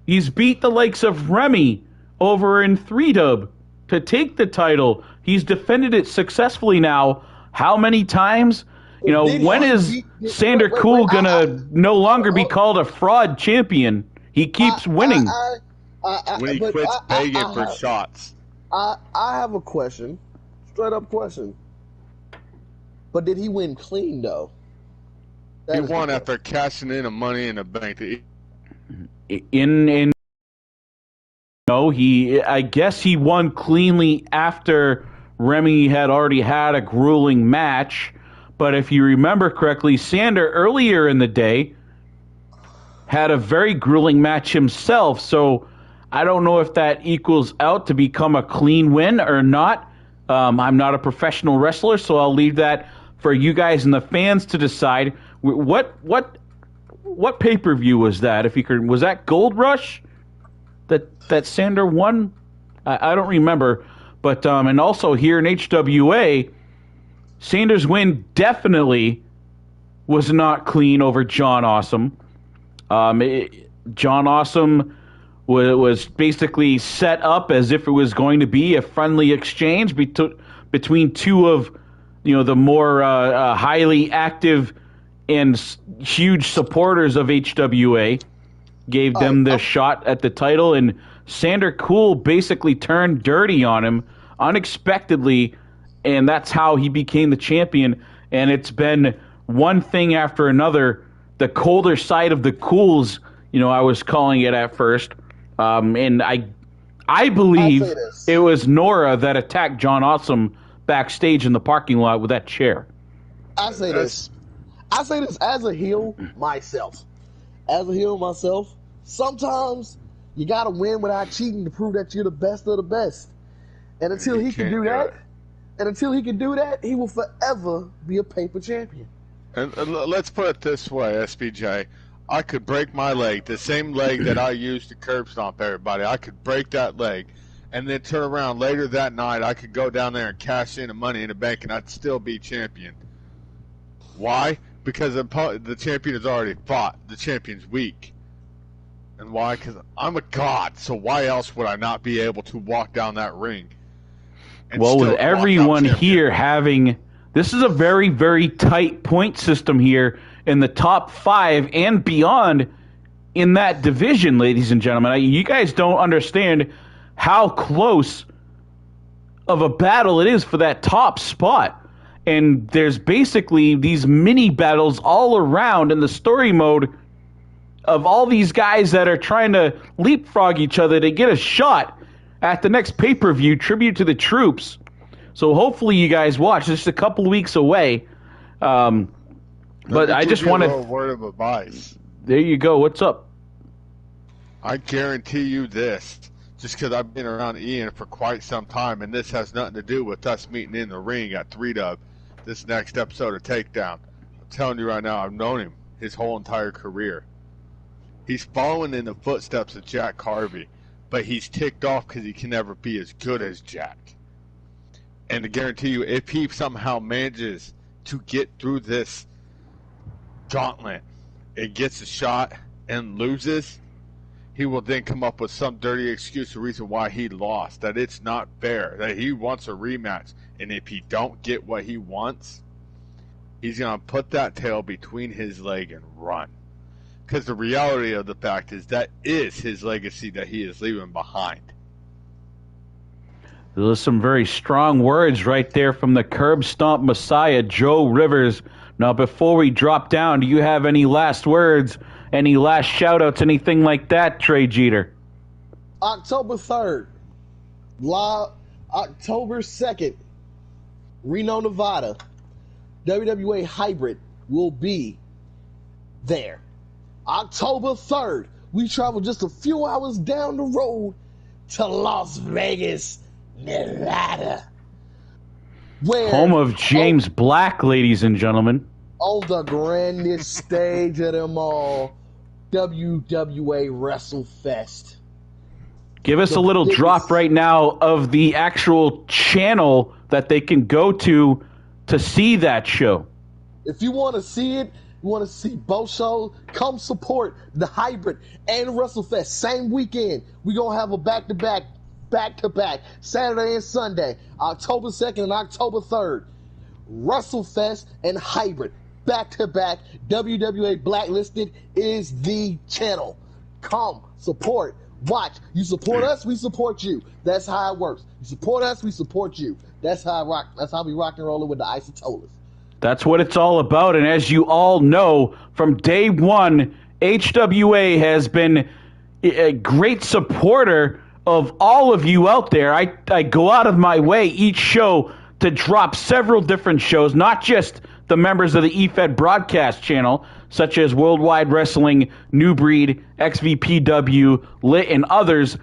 He's beat the likes of Remy over in 3-dub to take the title. He's defended it successfully now. How many times? You know, when is Sander Cool going to no longer be called a fraud champion? He keeps winning. When he quits begging for shots. I have a question. Straight up question. But did he win clean, though? He won after cashing in the Money in the Bank. I guess he won cleanly after Remy had already had a grueling match. But if you remember correctly, Sander earlier in the day had a very grueling match himself. So I don't know if that equals out to become a clean win or not. I'm not a professional wrestler, so I'll leave that for you guys and the fans to decide. What pay-per-view was that? If you could, was that Gold Rush that Sander won? I don't remember. But and also here in HWA, Sander's win definitely was not clean over John Awesome. John Awesome was basically set up as if it was going to be a friendly exchange between two of the more highly active and huge supporters of HWA. Gave them the shot at the title, and Sander Cool basically turned dirty on him unexpectedly, and that's how he became the champion. And it's been one thing after another, the colder side of the Cools, I was calling it at first. And I believe it was Nora that attacked John Awesome backstage in the parking lot with that chair. I say this as a heel myself. Sometimes you got to win without cheating to prove that you're the best of the best. And until he can do that, he will forever be a paper champion. And let's put it this way, SBJ. I could break my leg, the same leg that I used to curb stomp everybody. I could break that leg and then turn around later that night. I could go down there and cash in the Money in the Bank, and I'd still be champion. Why? Because the champion has already fought. The champion's weak. And why? Because I'm a god, so why else would I not be able to walk down that ring? Well, with everyone here having... This is a very, very tight point system here in the top 5 and beyond in that division, ladies and gentlemen. You guys don't understand how close of a battle it is for that top spot. And there's basically these mini battles all around in the story mode of all these guys that are trying to leapfrog each other to get a shot at the next pay-per-view, Tribute to the Troops. So hopefully you guys watch. It's just a couple of weeks away. But I just want to... word of advice. There you go. What's up? I guarantee you this, just because I've been around Ian for quite some time, and this has nothing to do with us meeting in the ring at 3-Dub, this next episode of Takedown. I'm telling you right now, I've known him his whole entire career. He's following in the footsteps of Jack Harvey, but he's ticked off because he can never be as good as Jack. And to guarantee you, if he somehow manages to get through this gauntlet and gets a shot and loses, he will then come up with some dirty excuse or reason why he lost, that it's not fair, that he wants a rematch. And if he don't get what he wants, he's going to put that tail between his leg and run. Because the reality of the fact is that is his legacy that he is leaving behind. There's some very strong words right there from the curb stomp messiah, Joe Rivers. Now, before we drop down, do you have any last words, any last shout-outs, anything like that, Tre Jeter? October 3rd, October 2nd, Reno, Nevada, WWA Hybrid will be there. October 3rd, we travel just a few hours down the road to Las Vegas, Nevada. Where Home of James Black, ladies and gentlemen. on the grandest stage of them all, WWA WrestleFest. Give us a little drop right now of the actual channel that they can go to see that show. If you want to see it, you want to see both shows, come support the Hybrid and WrestleFest same weekend. We're going to have a back-to-back, Saturday and Sunday, October 2nd and October 3rd. WrestleFest and Hybrid, back-to-back. WWA Blacklisted is the channel. Come, support, watch. You support us, we support you. That's how it works. You support us, we support you. That's how I rock. That's how we rock and rolling with the Isotolas. That's what it's all about. And as you all know, from day one, HWA has been a great supporter of all of you out there. I go out of my way each show to drop several different shows, not just the members of the EFED broadcast channel, such as Worldwide Wrestling, New Breed, XVPW, Lit, and others.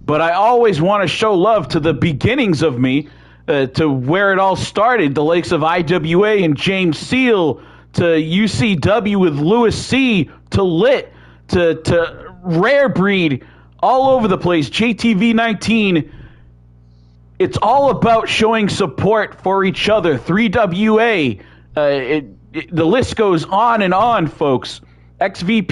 But I always want to show love to the beginnings of me, to where it all started, the likes of IWA and James Seal, to UCW with Lewis C, to Lit, to Rare Breed, all over the place, JTV 19. It's all about showing support for each other. 3WA, the list goes on, folks. XCW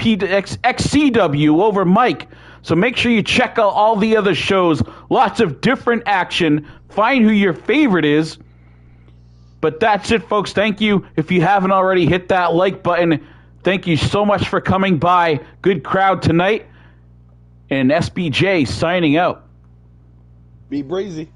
over Mike. So make sure you check out all the other shows. Lots of different action. Find who your favorite is. But that's it, folks. Thank you. If you haven't already, hit that like button. Thank you so much for coming by. Good crowd tonight. And SBJ signing out. Be breezy.